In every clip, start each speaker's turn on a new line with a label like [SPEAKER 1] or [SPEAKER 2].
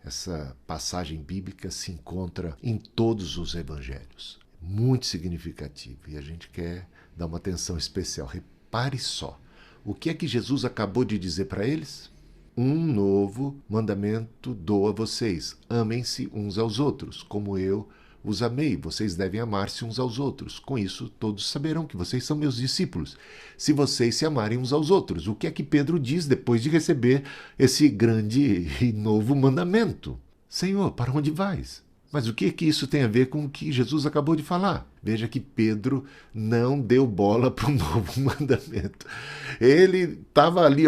[SPEAKER 1] Essa passagem bíblica se encontra em todos os evangelhos. Muito significativo. E a gente quer dar uma atenção especial. Repare só. O que é que Jesus acabou de dizer para eles? Um novo mandamento dou a vocês. Amem-se uns aos outros, como eu os amei. Vocês devem amar-se uns aos outros. Com isso, todos saberão que vocês são meus discípulos, se vocês se amarem uns aos outros. O que é que Pedro diz depois de receber esse grande e novo mandamento? Senhor, para onde vais? Mas o que é que isso tem a ver com o que Jesus acabou de falar? Veja que Pedro não deu bola para o novo mandamento. Ele estava ali,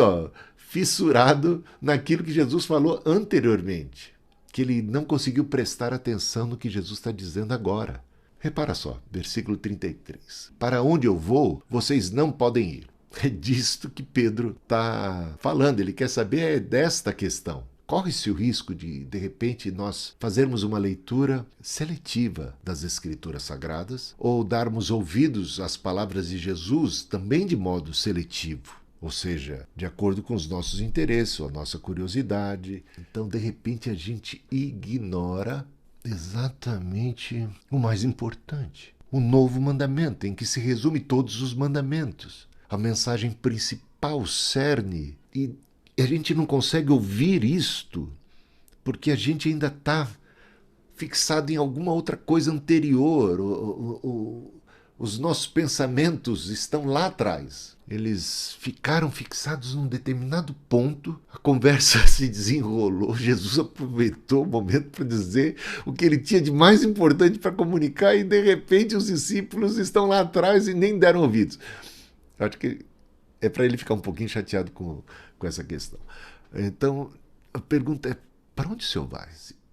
[SPEAKER 1] fissurado naquilo que Jesus falou anteriormente, que ele não conseguiu prestar atenção no que Jesus está dizendo agora. Repara só, versículo 33. Para onde eu vou, vocês não podem ir. É disto que Pedro está falando. Ele quer saber desta questão. Corre-se o risco de repente, nós fazermos uma leitura seletiva das Escrituras Sagradas ou darmos ouvidos às palavras de Jesus também de modo seletivo. Ou seja, de acordo com os nossos interesses, a nossa curiosidade. Então, de repente, a gente ignora exatamente o mais importante. O novo mandamento, em que se resume todos os mandamentos. A mensagem principal, o cerne. E a gente não consegue ouvir isto porque a gente ainda está fixado em alguma outra coisa anterior. Os nossos pensamentos estão lá atrás. Eles ficaram fixados num determinado ponto, a conversa se desenrolou, Jesus aproveitou o momento para dizer o que ele tinha de mais importante para comunicar e, de repente, os discípulos estão lá atrás e nem deram ouvidos. Acho que é para ele ficar um pouquinho chateado com essa questão. Então, a pergunta é, para onde o Senhor vai?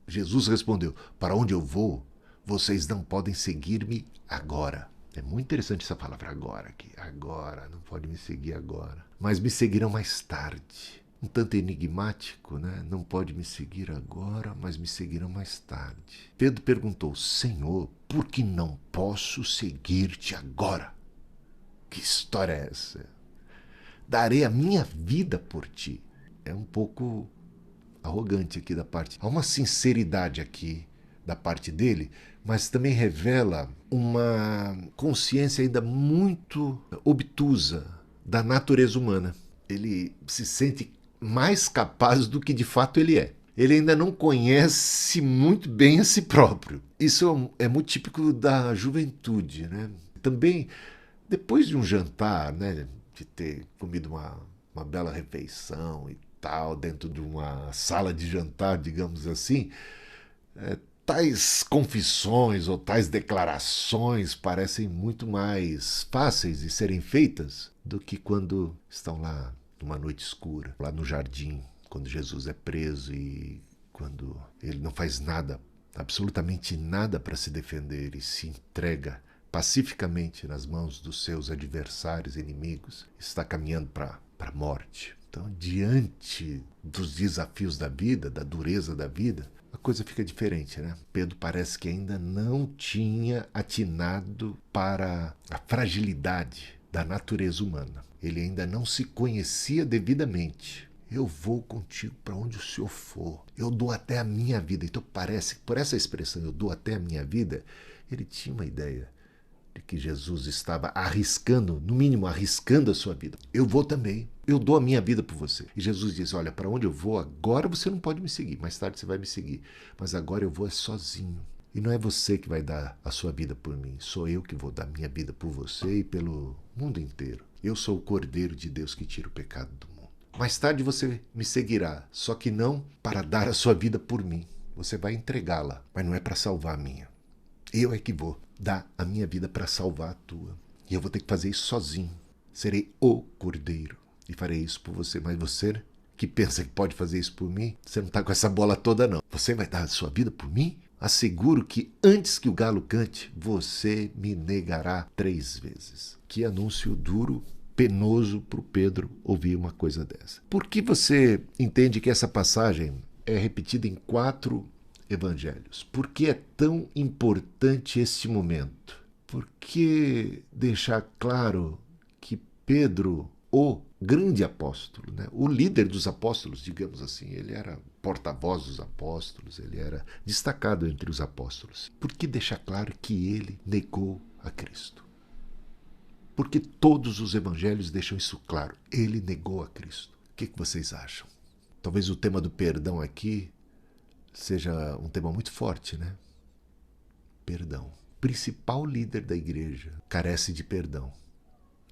[SPEAKER 1] Jesus respondeu, para onde eu vou, vocês não podem seguir-me agora. É muito interessante essa palavra agora aqui. Agora, não pode me seguir agora. Mas me seguirão mais tarde. Um tanto enigmático, né? Não pode me seguir agora, mas me seguirão mais tarde. Pedro perguntou, Senhor, por que não posso seguir-te agora? Que história é essa? Darei a minha vida por ti. É um pouco arrogante aqui da parte. Há uma sinceridade aqui da parte dele, mas também revela uma consciência ainda muito obtusa da natureza humana. Ele se sente mais capaz do que de fato ele é. Ele ainda não conhece muito bem a si próprio. Isso é muito típico da juventude, né? Também, depois de um jantar, né, de ter comido uma bela refeição e tal, dentro de uma sala de jantar, digamos assim, tais confissões ou tais declarações parecem muito mais fáceis de serem feitas do que quando estão lá numa noite escura, lá no jardim, quando Jesus é preso e quando ele não faz nada, absolutamente nada para se defender e se entrega pacificamente nas mãos dos seus adversários e inimigos, está caminhando para a morte. Então, diante dos desafios da vida, da dureza da vida, a coisa fica diferente, né? Pedro parece que ainda não tinha atinado para a fragilidade da natureza humana. Ele ainda não se conhecia devidamente. Eu vou contigo para onde o Senhor for. Eu dou até a minha vida. Então parece que por essa expressão, eu dou até a minha vida, ele tinha uma ideia de que Jesus estava arriscando, no mínimo arriscando a sua vida. Eu vou também. Eu dou a minha vida por você. E Jesus diz, olha, para onde eu vou, agora você não pode me seguir. Mais tarde você vai me seguir. Mas agora eu vou sozinho. E não é você que vai dar a sua vida por mim. Sou eu que vou dar minha vida por você e pelo mundo inteiro. Eu sou o Cordeiro de Deus que tira o pecado do mundo. Mais tarde você me seguirá, só que não para dar a sua vida por mim. Você vai entregá-la, mas não é para salvar a minha. Eu é que vou dar a minha vida para salvar a tua. E eu vou ter que fazer isso sozinho. Serei o Cordeiro. E farei isso por você. Mas você que pensa que pode fazer isso por mim, você não está com essa bola toda, não. Você vai dar a sua vida por mim? Asseguro que antes que o galo cante, você me negará 3 vezes. Que anúncio duro, penoso para o Pedro ouvir uma coisa dessa. Por que você entende que essa passagem é repetida em 4 evangelhos? Por que é tão importante este momento? Por que deixar claro que Pedro, o grande apóstolo, né? O líder dos apóstolos, digamos assim, ele era porta-voz dos apóstolos, ele era destacado entre os apóstolos. Por que deixar claro que ele negou a Cristo? Porque todos os evangelhos deixam isso claro. Ele negou a Cristo. O que vocês acham? Talvez o tema do perdão aqui seja um tema muito forte, né? Perdão. O principal líder da igreja carece de perdão,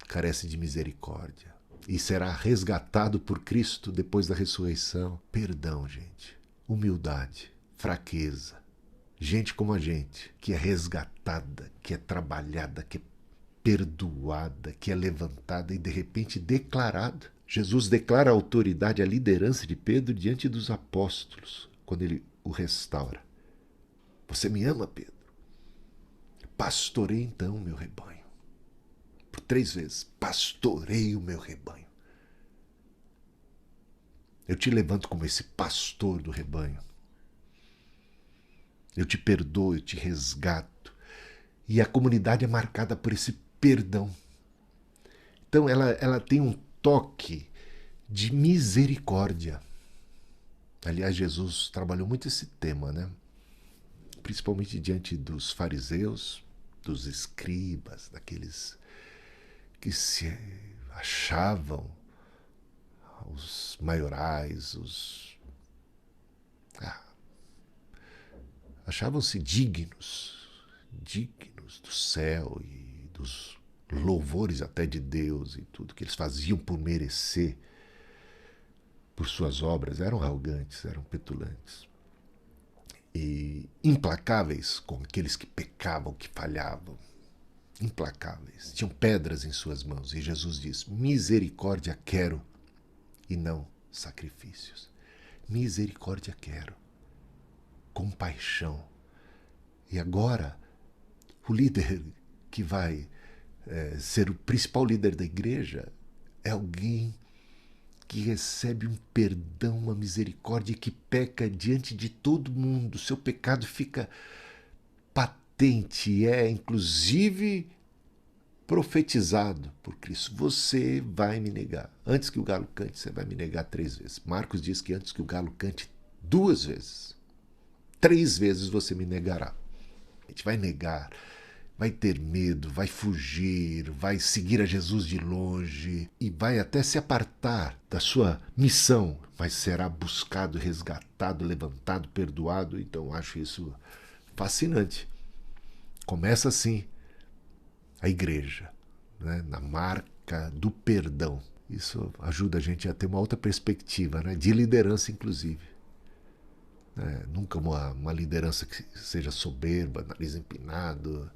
[SPEAKER 1] carece de misericórdia. E será resgatado por Cristo depois da ressurreição. Perdão, gente. Humildade, fraqueza. Gente como a gente, que é resgatada, que é trabalhada, que é perdoada, que é levantada e de repente declarada. Jesus declara a autoridade, a liderança de Pedro diante dos apóstolos, quando ele o restaura. Você me ama, Pedro? Pastorei então o meu rebanho. Por 3 vezes, pastorei o meu rebanho. Eu te levanto como esse pastor do rebanho. Eu te perdoo, eu te resgato. E a comunidade é marcada por esse perdão. Então ela tem um toque de misericórdia. Aliás, Jesus trabalhou muito esse tema, né? Principalmente diante dos fariseus, dos escribas, daqueles que se achavam os maiorais, achavam-se dignos do céu e dos louvores até de Deus e tudo que eles faziam por merecer por suas obras. Eram arrogantes, eram petulantes e implacáveis com aqueles que pecavam, que falhavam. Implacáveis, tinham pedras em suas mãos. E Jesus diz: misericórdia quero e não sacrifícios. Misericórdia quero, compaixão. E agora, o líder que vai ser o principal líder da igreja é alguém que recebe um perdão, uma misericórdia, que peca diante de todo mundo. Seu pecado fica patente, é inclusive profetizado por Cristo. Você vai me negar. Antes que o galo cante, você vai me negar 3 vezes. Marcos diz que antes que o galo cante 2 vezes, 3 vezes você me negará. A gente vai negar, vai ter medo, vai fugir, vai seguir a Jesus de longe e vai até se apartar da sua missão, mas será buscado, resgatado, levantado, perdoado. Então acho isso fascinante. Começa assim a igreja, né? Na marca do perdão. Isso ajuda a gente a ter uma outra perspectiva, né? De liderança, inclusive. Nunca uma liderança que seja soberba, nariz empinado,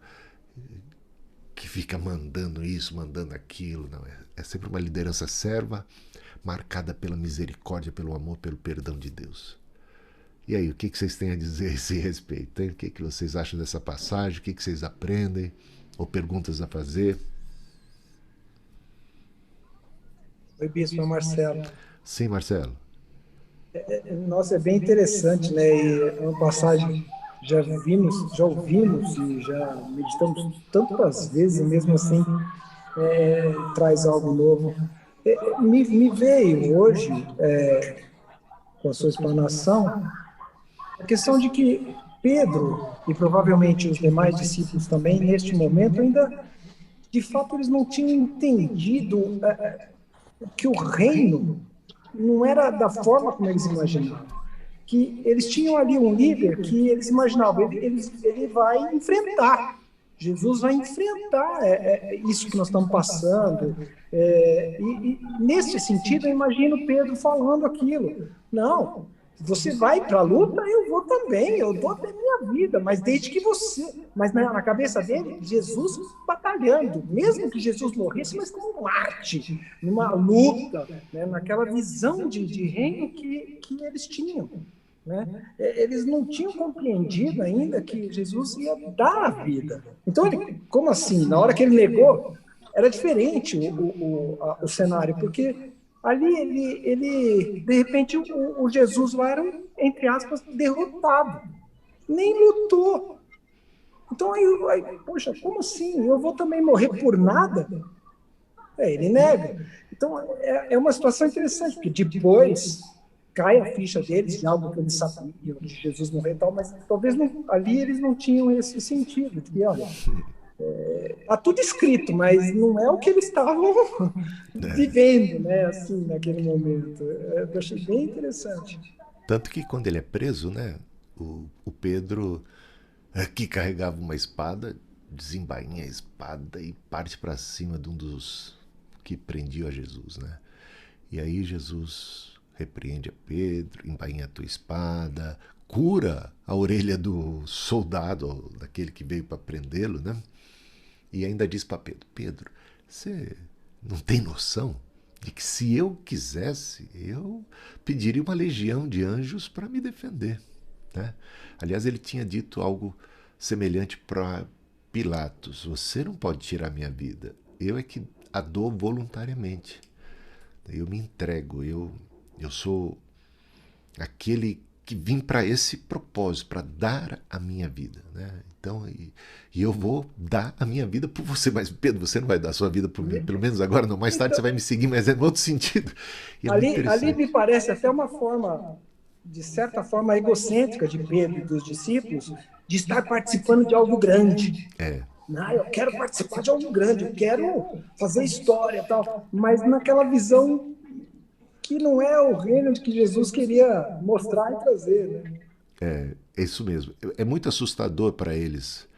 [SPEAKER 1] que fica mandando isso, mandando aquilo. Não, é sempre uma liderança serva, marcada pela misericórdia, pelo amor, pelo perdão de Deus. E aí, o que vocês têm a dizer a esse respeito? Hein? O que vocês acham dessa passagem? O que vocês aprendem? Ou perguntas a fazer?
[SPEAKER 2] Oi, Bispo, é Marcelo.
[SPEAKER 1] Sim, Marcelo.
[SPEAKER 2] Nossa, é bem interessante, né? E é uma passagem que já ouvimos e já meditamos tantas vezes, e mesmo assim traz algo novo. Me veio hoje, com a sua explanação, a questão de que Pedro, e provavelmente os demais discípulos também, neste momento, ainda, de fato, eles não tinham entendido que o reino não era da forma como eles imaginavam. Que eles tinham ali um líder que eles imaginavam, ele vai enfrentar. Jesus vai enfrentar isso que nós estamos passando. E nesse sentido, eu imagino Pedro falando aquilo. Não, você vai para a luta, eu vou também, eu dou até minha vida, mas desde que você... Mas na cabeça dele, Jesus batalhando, mesmo que Jesus morresse, mas como Marte, numa luta, né, naquela visão de reino que eles tinham. Né? Eles não tinham compreendido ainda que Jesus ia dar a vida. Então, como assim? Na hora que ele negou, era diferente o cenário, porque ali ele de repente, o Jesus lá era, entre aspas, derrotado. Nem lutou. Então, poxa, como assim? Eu vou também morrer por nada? Ele nega. Então, é uma situação interessante, porque depois cai a ficha deles de algo que eles sabiam, de Jesus morrer e tal, mas talvez ali eles não tinham esse sentido, de que, olha, tá tudo escrito, mas não é o que eles estavam vivendo, né, assim, naquele momento. Eu achei bem interessante.
[SPEAKER 1] Tanto que quando ele é preso, né, o Pedro, que carregava uma espada, desembainha a espada e parte para cima de um dos que prendiam a Jesus, né? E aí Jesus repreende a Pedro, embainha a tua espada, cura a orelha do soldado, daquele que veio para prendê-lo, né? E ainda diz para Pedro: Pedro, você não tem noção de que se eu quisesse, eu pediria uma legião de anjos para me defender, né? Aliás, ele tinha dito algo semelhante para Pilatos: você não pode tirar minha vida, eu é que a dou voluntariamente. Eu me entrego, eu sou aquele que vim para esse propósito, para dar a minha vida, né? Então, e eu vou dar a minha vida por você, mas Pedro, você não vai dar a sua vida por mim, pelo menos agora não, mais tarde
[SPEAKER 2] Então,
[SPEAKER 1] você vai me seguir, mas é em outro sentido. E é muito
[SPEAKER 2] ali me
[SPEAKER 1] interessante.
[SPEAKER 2] parece até uma forma, de certa forma, egocêntrica de Pedro e dos discípulos, de estar participando de algo grande.
[SPEAKER 1] É,
[SPEAKER 2] Ah, eu quero participar de algo grande, eu quero fazer história e tal, mas naquela visão que não é o reino de que Jesus queria mostrar e trazer, né?
[SPEAKER 1] é isso mesmo. É muito assustador para eles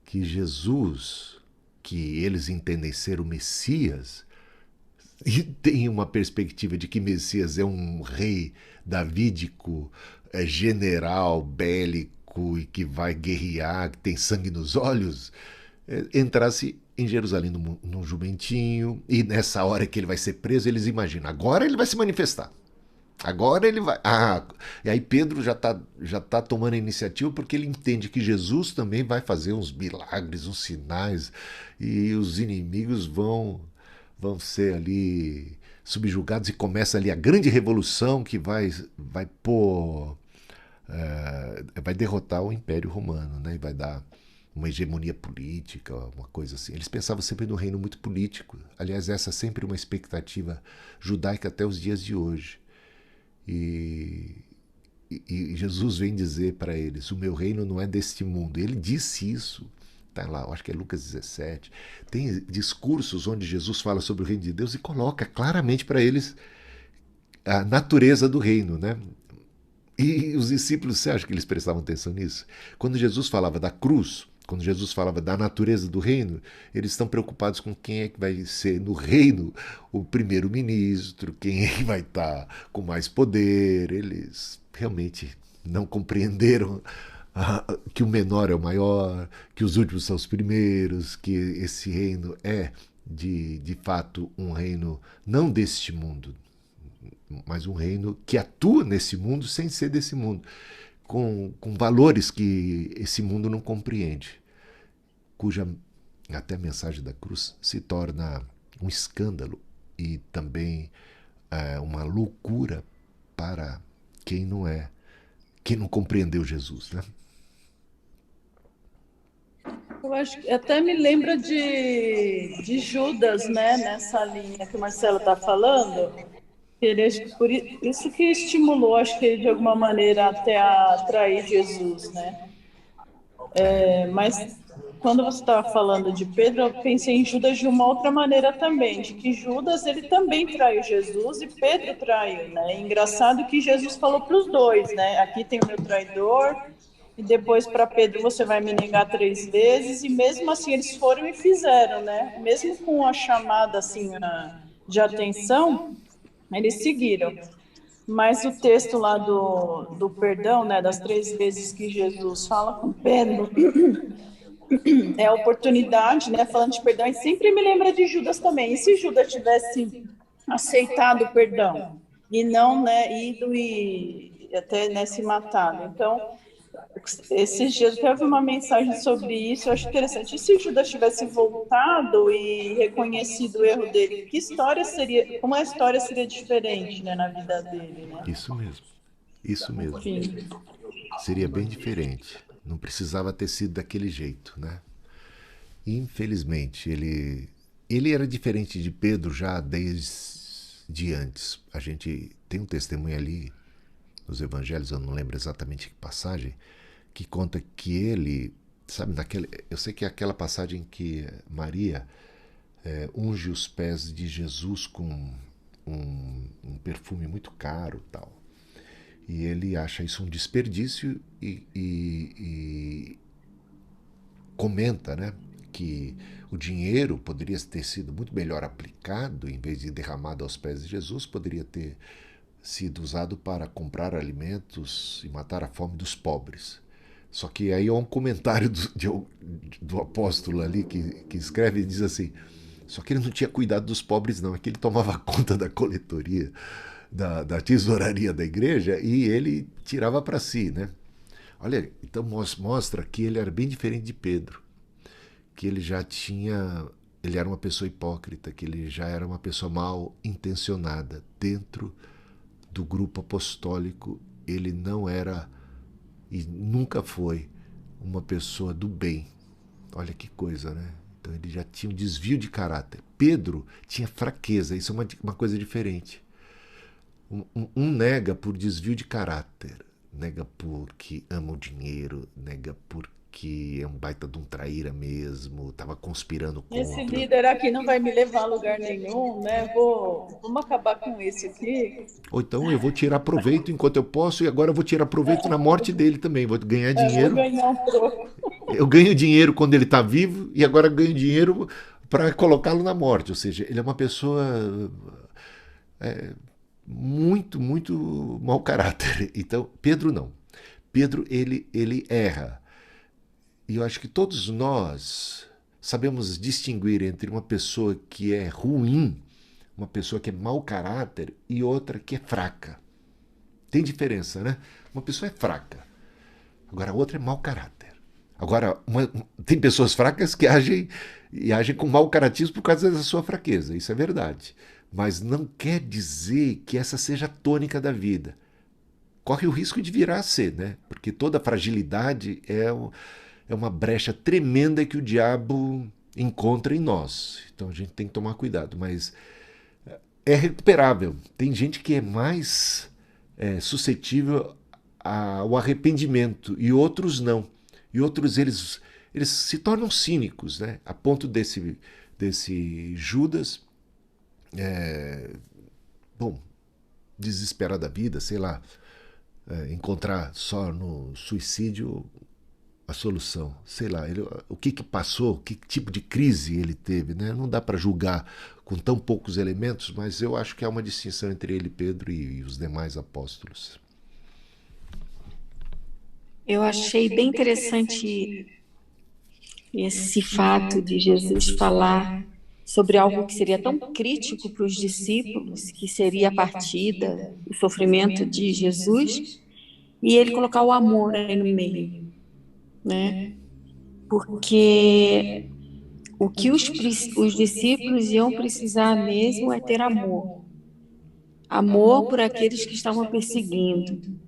[SPEAKER 1] que Jesus, que eles entendem ser o Messias, e tem uma perspectiva de que Messias é um rei davídico, general, bélico e que vai guerrear, que tem sangue nos olhos, entrasse em Jerusalém num jumentinho e nessa hora que ele vai ser preso, eles imaginam, agora ele vai se manifestar. Agora ele vai. Ah, e aí Pedro já tá tomando a iniciativa porque ele entende que Jesus também vai fazer uns milagres, uns sinais, e os inimigos vão ser ali subjugados e começa ali a grande revolução que vai pôr. Vai derrotar o Império Romano, né? E vai dar uma hegemonia política, uma coisa assim. Eles pensavam sempre no reino muito político. Aliás, essa é sempre uma expectativa judaica até os dias de hoje. E, e Jesus vem dizer para eles: o meu reino não é deste mundo. Ele disse isso. Está lá, acho que é Lucas 17. Tem discursos onde Jesus fala sobre o reino de Deus e coloca claramente para eles a natureza do reino, né? E os discípulos, você acha que eles prestavam atenção nisso? Quando Jesus falava da cruz, quando Jesus falava da natureza do reino, eles estão preocupados com quem é que vai ser no reino o primeiro-ministro, quem é que vai estar com mais poder. Eles realmente não compreenderam que o menor é o maior, que os últimos são os primeiros, que esse reino é, de fato, um reino não deste mundo, mas um reino que atua nesse mundo sem ser desse mundo, com valores que esse mundo não compreende, cuja até a mensagem da cruz se torna um escândalo e também uma loucura para quem não compreendeu Jesus, né?
[SPEAKER 3] Eu acho que até me lembra de Judas, né, nessa linha que o Marcelo está falando. Ele, acho que por isso que estimulou, acho que ele, de alguma maneira, até a atrair Jesus, né? Mas quando você estava falando de Pedro, eu pensei em Judas de uma outra maneira também, de que Judas ele também traiu Jesus e Pedro traiu, né? E engraçado que Jesus falou para os dois, né? Aqui tem o meu traidor e depois para Pedro você vai me negar 3 vezes e mesmo assim eles foram e fizeram, né? Mesmo com a chamada assim de atenção, eles seguiram. Mas o texto lá do perdão, né, das 3 vezes que Jesus fala com Pedro, é a oportunidade, né, falando de perdão, e sempre me lembra de Judas também. E se Judas tivesse aceitado o perdão e não, né, ido e até, né, se matado? Então, esses dias eu vi uma mensagem sobre isso, eu acho interessante. E se Judas tivesse voltado e reconhecido o erro dele, que história seria, como a história seria diferente, né, na vida dele, né?
[SPEAKER 1] Isso mesmo. Isso mesmo.
[SPEAKER 3] Enfim.
[SPEAKER 1] Seria bem diferente. Não precisava ter sido daquele jeito, né? Infelizmente, ele era diferente de Pedro já desde antes. A gente tem um testemunho ali nos evangelhos, eu não lembro exatamente que passagem, que conta que ele, sabe, eu sei que é aquela passagem que Maria unge os pés de Jesus com um perfume muito caro, tal. E ele acha isso um desperdício e comenta, né, que o dinheiro poderia ter sido muito melhor aplicado, em vez de derramado aos pés de Jesus, poderia ter sido usado para comprar alimentos e matar a fome dos pobres. Só que aí há um comentário do apóstolo ali que escreve e diz assim: só que ele não tinha cuidado dos pobres não, é que ele tomava conta da coletoria, da tesouraria da igreja, e ele tirava para si, né? Olha, então mostra que ele era bem diferente de Pedro, que ele era uma pessoa hipócrita, que ele já era uma pessoa mal intencionada. Dentro do grupo apostólico, ele não era e nunca foi uma pessoa do bem. Olha que coisa, né? Então ele já tinha um desvio de caráter. Pedro tinha fraqueza, isso é uma coisa diferente. Um nega por desvio de caráter, nega porque ama o dinheiro, nega porque é um baita de um traíra mesmo, estava conspirando contra.
[SPEAKER 3] Esse líder aqui não vai me levar a lugar nenhum, né? Vamos acabar com isso aqui.
[SPEAKER 1] Ou então eu vou tirar proveito enquanto eu posso, e agora eu vou tirar proveito na morte dele também, vou ganhar dinheiro.
[SPEAKER 3] Vou ganhar um troco.
[SPEAKER 1] Eu ganho dinheiro quando ele está vivo e agora ganho dinheiro para colocá-lo na morte. Ou seja, ele é uma pessoa muito, muito mau caráter. Então, Pedro não. Pedro, ele erra. E eu acho que todos nós sabemos distinguir entre uma pessoa que é ruim, uma pessoa que é mau caráter, e outra que é fraca. Tem diferença, né? Uma pessoa é fraca, agora a outra é mau caráter. Agora, tem pessoas fracas que agem com mau caratismo por causa da sua fraqueza, isso é verdade. Mas não quer dizer que essa seja a tônica da vida. Corre o risco de virar a ser, né? Porque toda fragilidade é uma brecha tremenda que o diabo encontra em nós. Então a gente tem que tomar cuidado, mas é recuperável. Tem gente que é mais suscetível ao arrependimento e outros não. E outros eles se tornam cínicos, né? A ponto desse Judas, desesperar da vida, sei lá, encontrar só no suicídio a solução, sei lá, o que passou, que tipo de crise ele teve, né? Não dá para julgar com tão poucos elementos, mas eu acho que há uma distinção entre ele, Pedro, e os demais apóstolos.
[SPEAKER 4] Eu achei bem interessante esse fato de Jesus falar sobre algo que seria tão crítico para os discípulos, que seria a partida, o sofrimento de Jesus, e ele colocar o amor aí no meio, né? Porque o que os discípulos iam precisar mesmo é ter amor. Amor por aqueles que estavam perseguindo.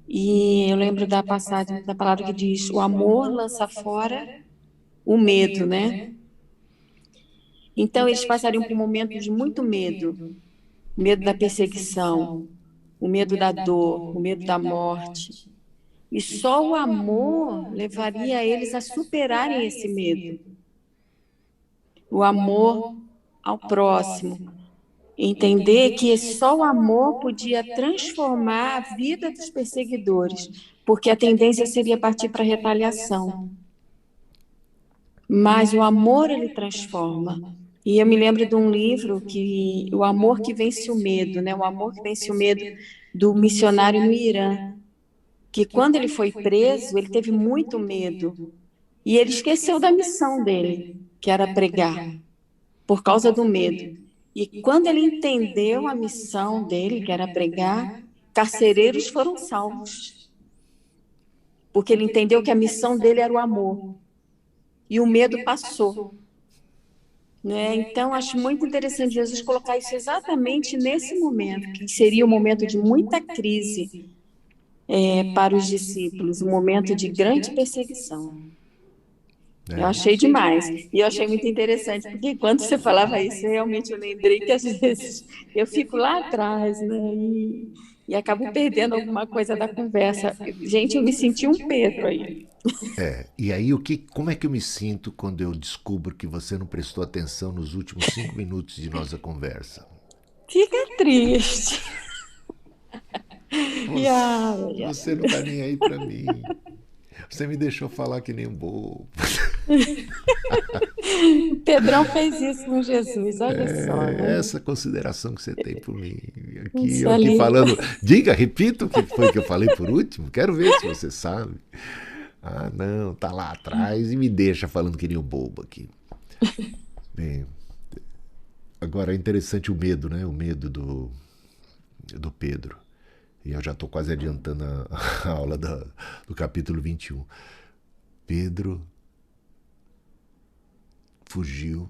[SPEAKER 4] E eu lembro da passagem, da palavra que diz: o amor lança fora o medo, né? Então eles passariam por momentos de muito medo. O medo da perseguição, o medo da dor, o medo da morte. E só o amor levaria eles a superarem esse medo. O amor ao próximo. Entender que só o amor podia transformar a vida dos perseguidores, porque a tendência seria partir para a retaliação. Mas o amor, ele transforma. E eu me lembro de um livro, que o amor que vence o medo, né? O amor que vence o medo, do missionário no Irã, que quando ele foi preso, ele teve muito medo. E ele esqueceu da missão dele, que era pregar, por causa do medo. E quando ele entendeu a missão dele, que era pregar, carcereiros foram salvos. Porque ele entendeu que a missão dele era o amor. E o medo passou. Né? Então, acho muito interessante Jesus colocar isso exatamente nesse momento, que seria um momento de muita crise para os discípulos, um momento de grande perseguição. Eu achei demais. E eu achei muito interessante, porque quando você falava isso, realmente eu lembrei que às vezes eu fico lá atrás, né? e acabo perdendo alguma coisa da conversa. Gente, eu me senti um Pedro aí.
[SPEAKER 1] E aí como é que eu me sinto quando eu descubro que você não prestou atenção nos últimos 5 minutos de nossa conversa?
[SPEAKER 4] Fica triste. E,
[SPEAKER 1] Você não tá nem aí pra mim. Você me deixou falar que nem um bobo.
[SPEAKER 4] Pedrão fez isso com Jesus, olha só,
[SPEAKER 1] É
[SPEAKER 4] né?
[SPEAKER 1] essa consideração que você tem por mim. Aqui,
[SPEAKER 4] Isso
[SPEAKER 1] eu aqui
[SPEAKER 4] ali.
[SPEAKER 1] falando. Diga, repita o que foi que eu falei por último. Quero ver se você sabe. Ah, não, tá lá atrás e me deixa falando que nem um bobo aqui. Bem, agora é interessante o medo, né? O medo do Pedro. E eu já estou quase adiantando a aula do capítulo 21. Pedro fugiu,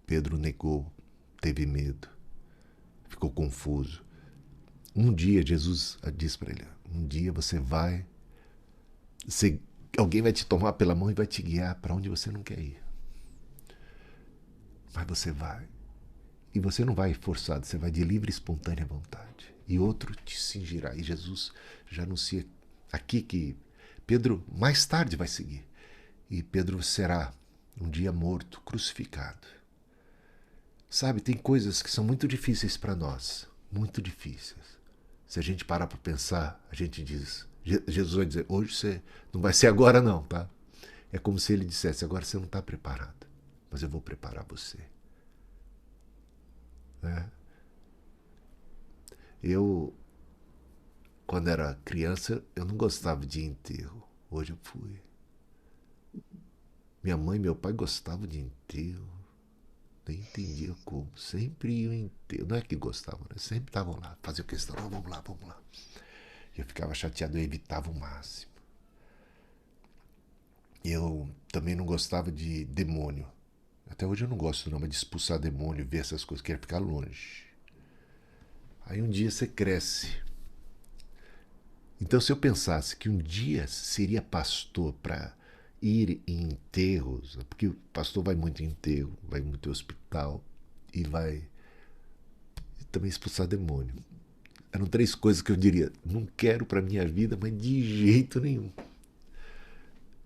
[SPEAKER 1] Pedro negou, teve medo, ficou confuso. Um dia Jesus disse para ele, um dia alguém vai te tomar pela mão e vai te guiar para onde você não quer ir. Mas você vai. E você não vai forçado, você vai de livre e espontânea vontade. E outro te cingirá. E Jesus já anuncia aqui que Pedro mais tarde vai seguir. E Pedro será um dia morto, crucificado. Sabe, tem coisas que são muito difíceis para nós. Muito difíceis. Se a gente parar para pensar, a gente diz... Jesus vai dizer, hoje você não vai ser agora não, tá? É como se ele dissesse, agora você não está preparado. Mas eu vou preparar você. Eu, quando era criança, eu não gostava de enterro. Hoje eu fui. Minha mãe e meu pai gostavam de enterro. Nem entendia como. Sempre iam em enterro. Não é que gostavam, né? Sempre estavam lá. Faziam questão. Não, vamos lá, vamos lá. E eu ficava chateado, eu evitava o máximo. Eu também não gostava de demônio. Até hoje eu não gosto não, mas de expulsar demônio, ver essas coisas. Quero ficar longe. Aí um dia você cresce. Então se eu pensasse que um dia seria pastor para ir em enterros, porque o pastor vai muito em enterro, vai muito em hospital e vai também expulsar demônio. Eram 3 coisas que eu diria, não quero para minha vida, mas de jeito nenhum.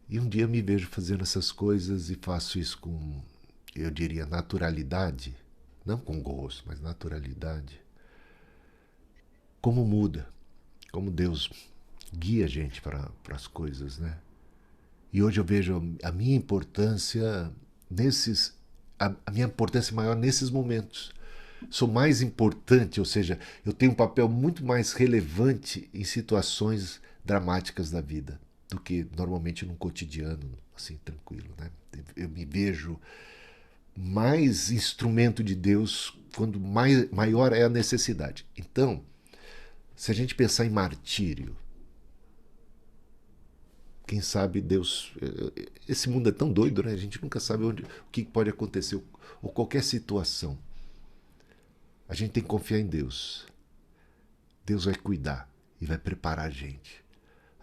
[SPEAKER 1] E um dia eu me vejo fazendo essas coisas e faço isso com, eu diria, naturalidade, não com gosto, mas naturalidade. Como muda, como Deus guia a gente para as coisas, né? E hoje eu vejo a minha importância a minha importância maior nesses momentos. Sou mais importante, ou seja, eu tenho um papel muito mais relevante em situações dramáticas da vida do que normalmente num cotidiano, assim, tranquilo, né? Eu me vejo mais instrumento de Deus quando maior é a necessidade. Então, se a gente pensar em martírio, quem sabe Deus... Esse mundo é tão doido, né? A gente nunca sabe o que pode acontecer, ou qualquer situação. A gente tem que confiar em Deus. Deus vai cuidar e vai preparar a gente.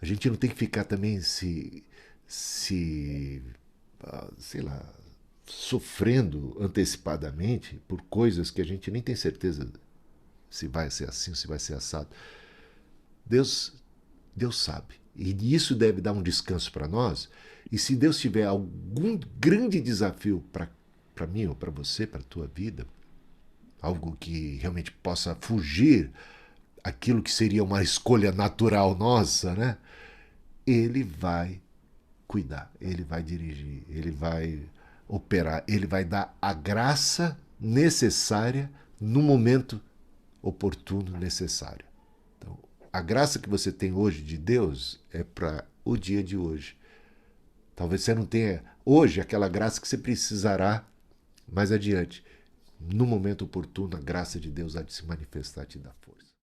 [SPEAKER 1] A gente não tem que ficar também sei lá, sofrendo antecipadamente por coisas que a gente nem tem certeza se vai ser assim, se vai ser assado. Deus sabe. E isso deve dar um descanso para nós. E se Deus tiver algum grande desafio para mim ou para você, para a tua vida, algo que realmente possa fugir aquilo que seria uma escolha natural nossa, né? Ele vai cuidar, ele vai dirigir, ele vai operar, ele vai dar a graça necessária no momento oportuno necessário. Então, a graça que você tem hoje de Deus é para o dia de hoje. Talvez você não tenha hoje aquela graça que você precisará mais adiante. No momento oportuno, a graça de Deus há de se manifestar e te dar força.